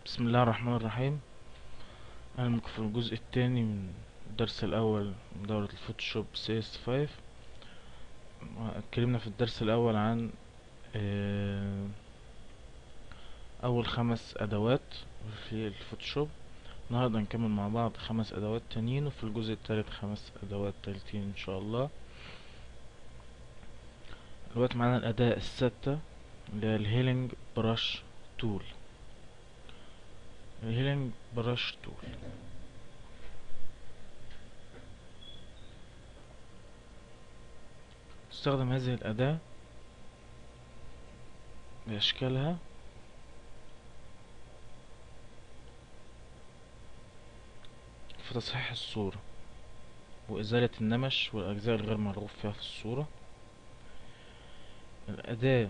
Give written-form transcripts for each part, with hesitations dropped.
بسم الله الرحمن الرحيم. اهلا بكم في الجزء الثاني من الدرس الاول من دورة الفوتوشوب CS5. اتكلمنا في الدرس الاول عن آه، اول 5 ادوات في الفوتوشوب. النهارده هنكمل مع بعض 5 ادوات تانيين، وفي الجزء الثالث 5 ادوات تالتين ان شاء الله. دلوقتي معانا الاداة السادسة اللي هي الهيلينج براش تول. الهيلينج براش تول تستخدم هذه الاداة باشكالها في تصحيح الصورة وإزالة النمش والأجزاء الغير مرغوب فيها في الصورة. الأداة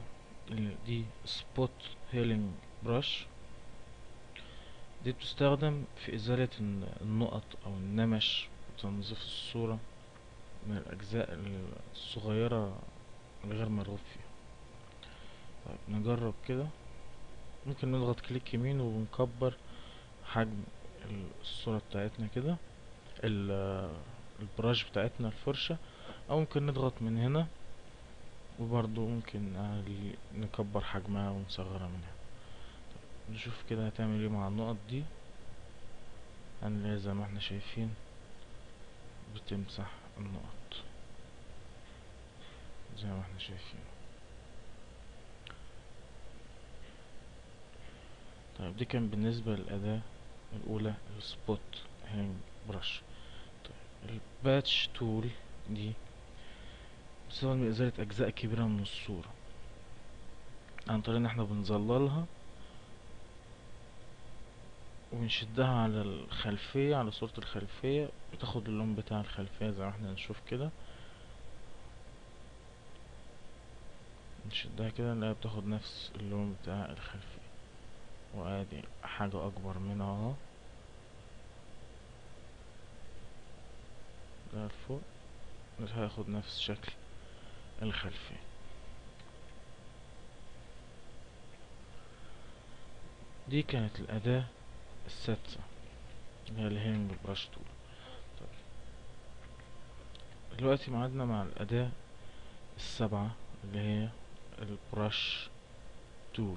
دي سبوت هيلينج براش، دي بتستخدم في إزالة النقط أو النمش وتنظيف الصورة من الأجزاء الصغيرة الغير مرغوب فيها. طيب نجرب كده. ممكن نضغط كليك يمين ونكبر حجم الصورة بتاعتنا كده، البراش بتاعتنا الفرشة، أو ممكن نضغط من هنا وبرضو ممكن نكبر حجمها ونصغرها منها. نشوف كده هتعمل ايه مع النقط دي. هنلاقي زي ما احنا شايفين بتمسح النقط زي ما احنا شايفين. طيب دي كان بالنسبة للأداة الأولى السبوت هانج برش. طيب الباتش تول دي بتستخدم لإزالة أجزاء كبيرة من الصورة عن طريق إن احنا بنظللها ونشدها على الخلفية، على صورة الخلفية، بتاخد اللون بتاع الخلفية زي ما احنا نشوف كده. نشدها كده نلاقيها بتاخد نفس اللون بتاع الخلفية، وادي حاجة اكبر منها اهو ده لفوق، هياخد نفس شكل الخلفية. دي كانت الأداة السادسة اللي هي الهيلينج براش تول. طيب دلوقتي معادنا مع الأداة السابعة اللي هي البراش تول.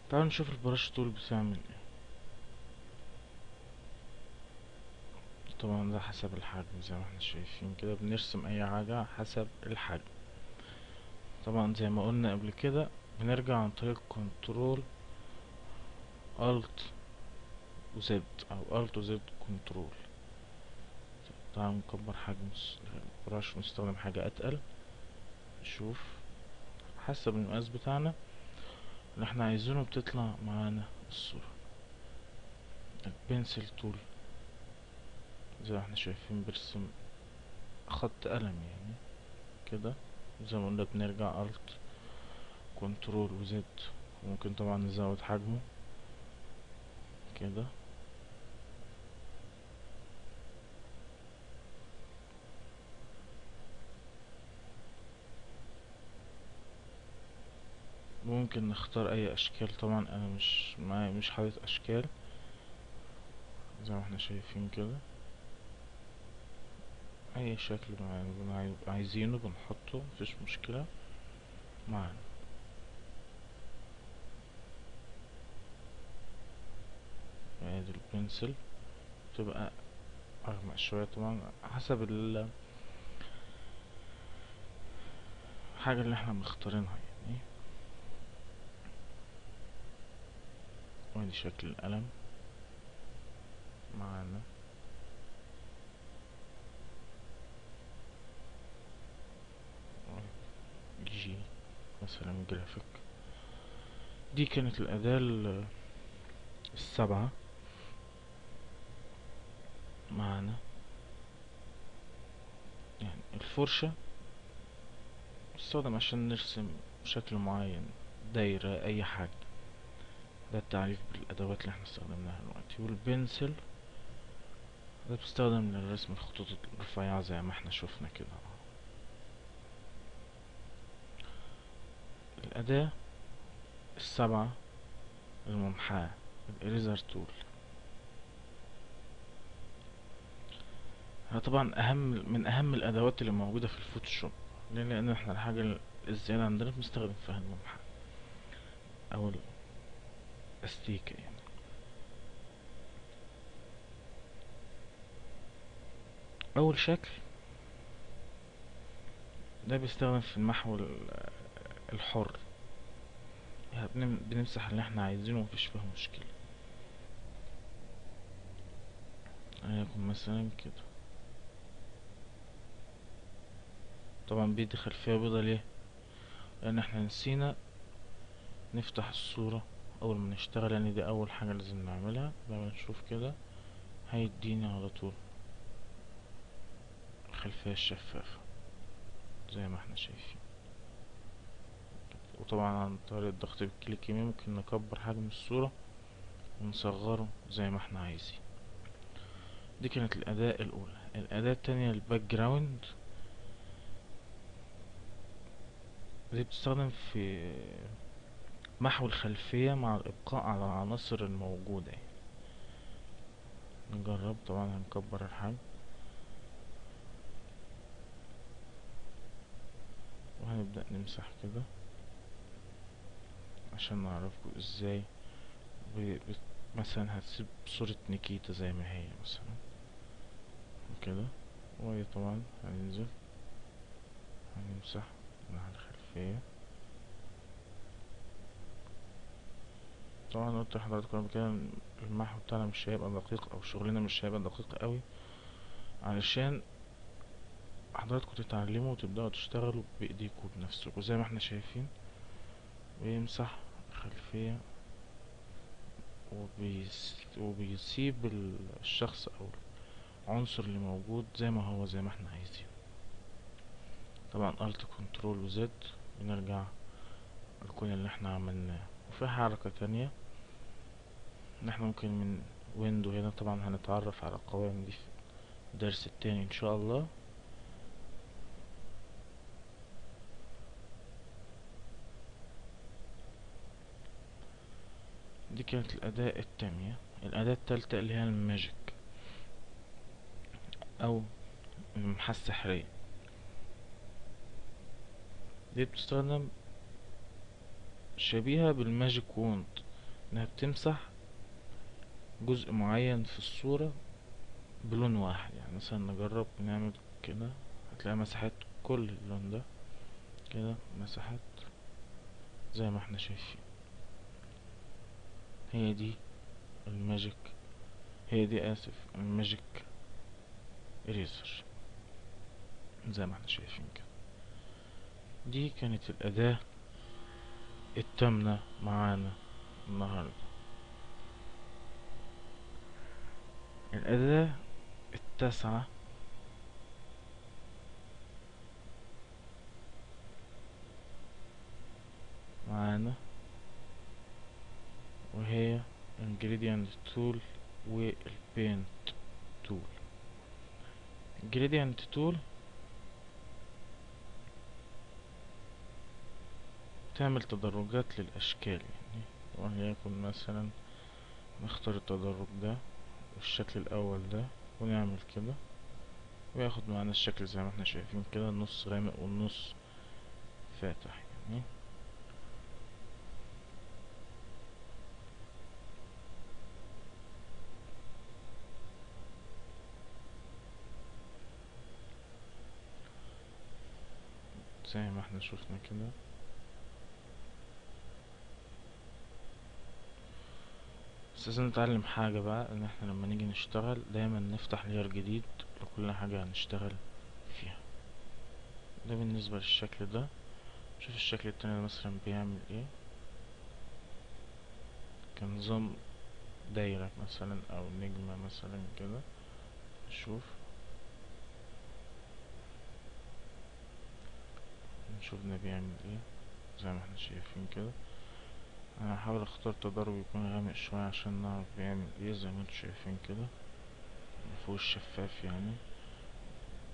تعالوا نشوف البراش تول بتعمل ايه. طبعا ده حسب الحجم زي ما احنا شايفين كده، بنرسم اي حاجة حسب الحجم. طبعا زي ما قلنا قبل كده بنرجع عن طريق كنترول الت وزد او الت وزد كنترول. تعالوا نكبر حجم البراش ونستخدم حاجة اتقل. نشوف حسب المقاس بتاعنا اللي احنا عايزينه بتطلع معانا الصورة. البنسل تول زي ما احنا شايفين برسم خط قلم يعني كده. زي ما قلنا بنرجع الت كنترول وزد، وممكن طبعا نزود حجمه كده. ممكن نختار اي اشكال، طبعا انا مش معايا مش حاطط اشكال زي ما احنا شايفين كده. اي شكل عايزينه بنحطه، مفيش مشكلة معانا. ادي البنسل تبقى اغمق شوية طبعا حسب الحاجة اللي احنا مختارينها يعني. وادي شكل القلم معانا. جي مثلا جرافيك. دي كانت الأداة السابعة معانا. يعني الفرشة بتستخدم عشان نرسم شكل معين، دايرة اي حاجة. ده التعريف بالادوات اللي احنا استخدمناها دلوقتي. والبنسل ده بتستخدم لرسم الخطوط الرفيعة زي ما احنا شفنا كده. الأداة السبعة الممحاة، الإريزر تول. طبعا من أهم الأدوات اللي موجودة في الفوتوشوب. ليه؟ لأن احنا الحاجة الزيادة عندنا بنستخدم فيها الممحى أو الأستيكة يعني. أول شكل ده بيستخدم في المحو الحر، يعني بنمسح اللي احنا عايزينه ومفيش فيه مشكلة. هيكون مثلا كده. طبعا بيدي خلفية بيضة. ليه؟ لأن احنا نسينا نفتح الصورة أول ما نشتغل، يعني دي أول حاجة لازم نعملها. لما نشوف كده هيديني على طول الخلفية الشفافة زي ما احنا شايفين. وطبعا عن طريق الضغط بالكليك يمين ممكن نكبر حجم الصورة ونصغره زي ما احنا عايزين. دي كانت الأداة الأولى. الأداة التانية الباك جراوند، دي بتستخدم في محو الخلفية مع الإبقاء على العناصر الموجودة يعني. نجرب. طبعا هنكبر الحجم وهنبدأ نمسح كده عشان نعرفكم ازاي. ب... ب... مثلا هتسيب صورة نيكيتا زي ما هي مثلا كده، وهي طبعا هننزل هنمسح مع الخلفية. طبعا قلت لحضراتكم قبل كده المحو بتاعنا مش هيبقى دقيق او شغلنا مش هيبقى دقيق قوي، علشان حضراتكم تتعلموا وتبدأوا تشتغلوا بإيديكم بنفسكم زي ما احنا شايفين. ويمسح الخلفية وبيسيب الشخص أو العنصر اللي موجود زي ما هو زي ما احنا عايزين. طبعا Alt كنترول وزد بنرجع لكل اللي احنا عملناه. وفي حركة تانية ان احنا ممكن من ويندو هنا، طبعا هنتعرف على القوائم دي في الدرس التاني ان شاء الله. دي كانت الأداة التانية. الأداة التالتة اللي هي الماجيك أو المحا السحرية. دي بتستخدم شبيهة بالماجيك ووند، انها بتمسح جزء معين في الصورة بلون واحد. يعني مثلا نجرب نعمل كده، هتلاقي مسحت كل اللون ده كده، مسحت زي ما احنا شايفين. هي دي الماجيك، هي دي الماجيك اريزر زي ما احنا شايفين كده. دي كانت الأداة التامنة معانا النهاردة. الأداة التاسعة معانا وهي ingredient tool والpaint tool. ingredient tool تعمل تدرجات للأشكال يعني. وليكن مثلا نختار التدرج ده والشكل الأول ده ونعمل كده، وياخد معانا الشكل زي ما احنا شايفين كده، النص غامق والنص فاتح يعني. زي ما احنا شفنا كده. بس لازم نتعلم حاجة بقى، ان احنا لما نيجي نشتغل دايما نفتح لير جديد لكل حاجة هنشتغل فيها. ده بالنسبة للشكل ده. شوف الشكل التاني مثلا بيعمل ايه، كنظام دايرة مثلا او نجمة مثلا كده. نشوف ده بيعمل ايه زي ما احنا شايفين كده. انا هحاول اختار تدرج يكون غامق شوية عشان نعرف بيعمل ايه زي ما انتم شايفين كده، مفهوش شفاف يعني.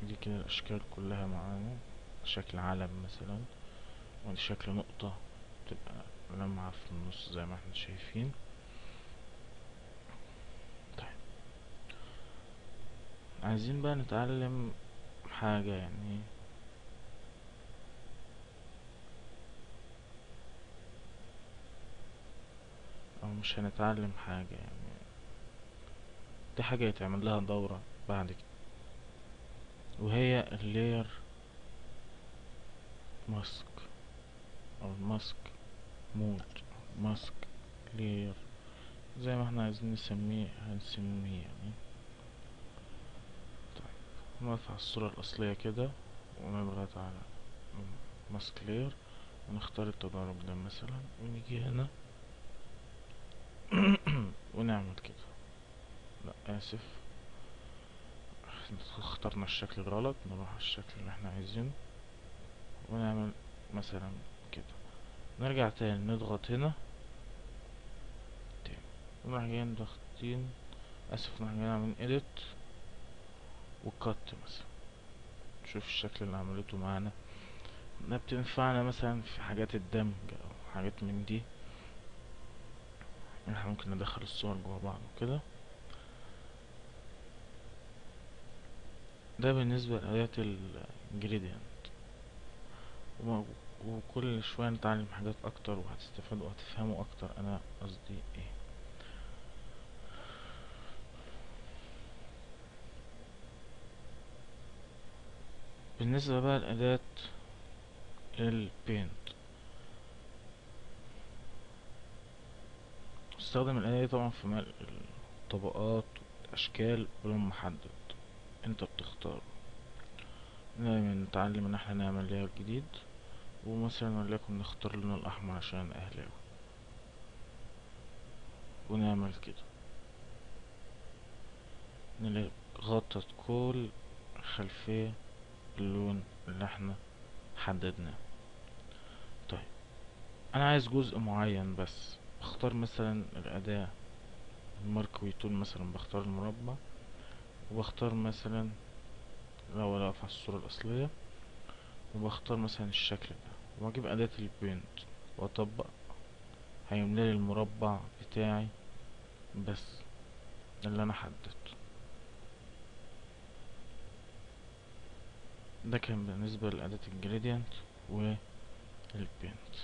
دي كده الاشكال كلها معانا، شكل علم مثلا، ودي شكل نقطة تبقى لمعة في النص زي ما احنا شايفين. طيب عايزين بقى نتعلم حاجة يعني، او مش هنتعلم حاجة يعني، دي حاجة يتعمل لها دورة بعد كده، وهي اللاير ماسك او الماسك مود، ماسك لاير زي ما احنا عايزين نسميه هنسميه يعني. طيب نقف على الصورة الأصلية كده ونضغط على ماسك لاير ونختار التدرج ده مثلا، ونيجي هنا ونعمل كده. لا آسف، اخترنا الشكل غلط، نروح على الشكل اللي احنا عايزينه ونعمل مثلا كده. نرجع تاني نضغط هنا تاني ونروح جايين ضاغطين، اسف نروح جايين عاملين edit وكات مثلا. نشوف الشكل اللي عملته معانا ده بتنفعنا مثلا في حاجات الدمج او حاجات من دي، احنا ممكن ندخل الصور جوا بعض وكده. ده بالنسبة لآيات الجريدينت، وكل شوية نتعلم حاجات اكتر وهتستفادوا وهتفهموا اكتر انا قصدي ايه. بالنسبة بقى لأداة البينت، استخدم الآلة دي طبعا في ملء الطبقات والأشكال بلون محدد انت بتختاره. دايما نتعلم ان احنا نعمل لاير جديد، ومثلا وليكن نختار اللون الأحمر عشان أهلاوي ونعمل كده، نلاقي غطت كل خلفية اللون اللي احنا حددناه. طيب انا عايز جزء معين بس، بختار مثلا الأداة الماركوي تول، مثلا بختار المربع وبختار مثلا لو اقف على الصورة الأصلية وبختار مثلا الشكل ده، واجيب أداة البينت واطبق، هيملالي المربع بتاعي بس اللي انا حددته. ده كان بالنسبة لأداة الجريدينت والبينت.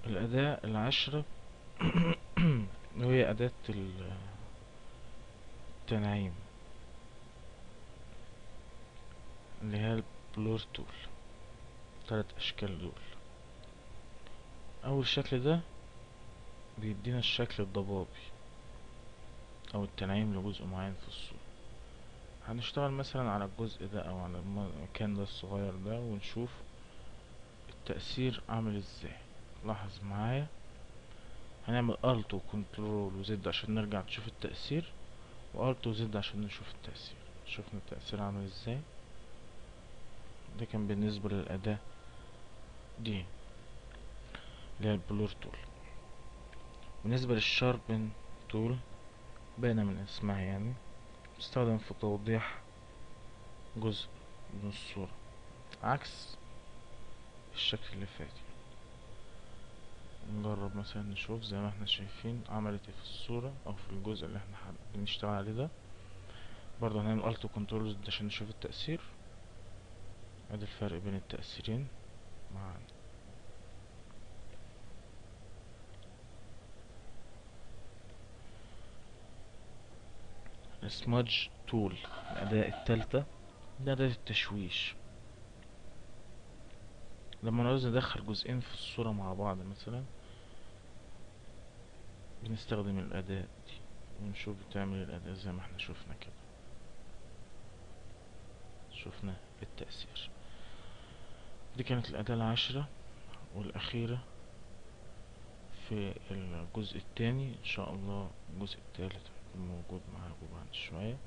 الأداة العاشرة وهي أداة التنعيم اللي هي البلور تول. 3 أشكال دول، أول شكل ده بيدينا الشكل الضبابي أو التنعيم لجزء معين في الصورة. هنشتغل مثلا على الجزء ده أو على المكان ده الصغير ده ونشوف التأثير عامل ازاي. لاحظ معايا هنعمل الت وكنترول وزد عشان نرجع نشوف التأثير، والت وزد عشان نشوف التأثير. شوفنا التأثير عامل ازاي. ده كان بالنسبة للأداة دي اللي هي البلور تول. بالنسبة للشاربن تول، باينة من اسمها يعني، بتستخدم في توضيح جزء من الصورة عكس الشكل اللي فات. نجرب مثلا نشوف زي ما احنا شايفين عملت ايه في الصورة او في الجزء اللي احنا بنشتغل عليه ده. برضه هنعمل الت وكنترول زد عشان نشوف التأثير. ادي الفرق بين التأثيرين مع السمادج تول. الأداة التالتة دي أداة التشويش. لما نعوز ندخل جزئين في الصورة مع بعض مثلا بنستخدم الأداة دي ونشوف بتعمل الأداة زي ما احنا شوفنا كده. شوفنا التأثير. دي كانت الأداة العاشرة والأخيرة في الجزء التاني. إن شاء الله الجزء التالت هيكون موجود معاكم بعد شوية.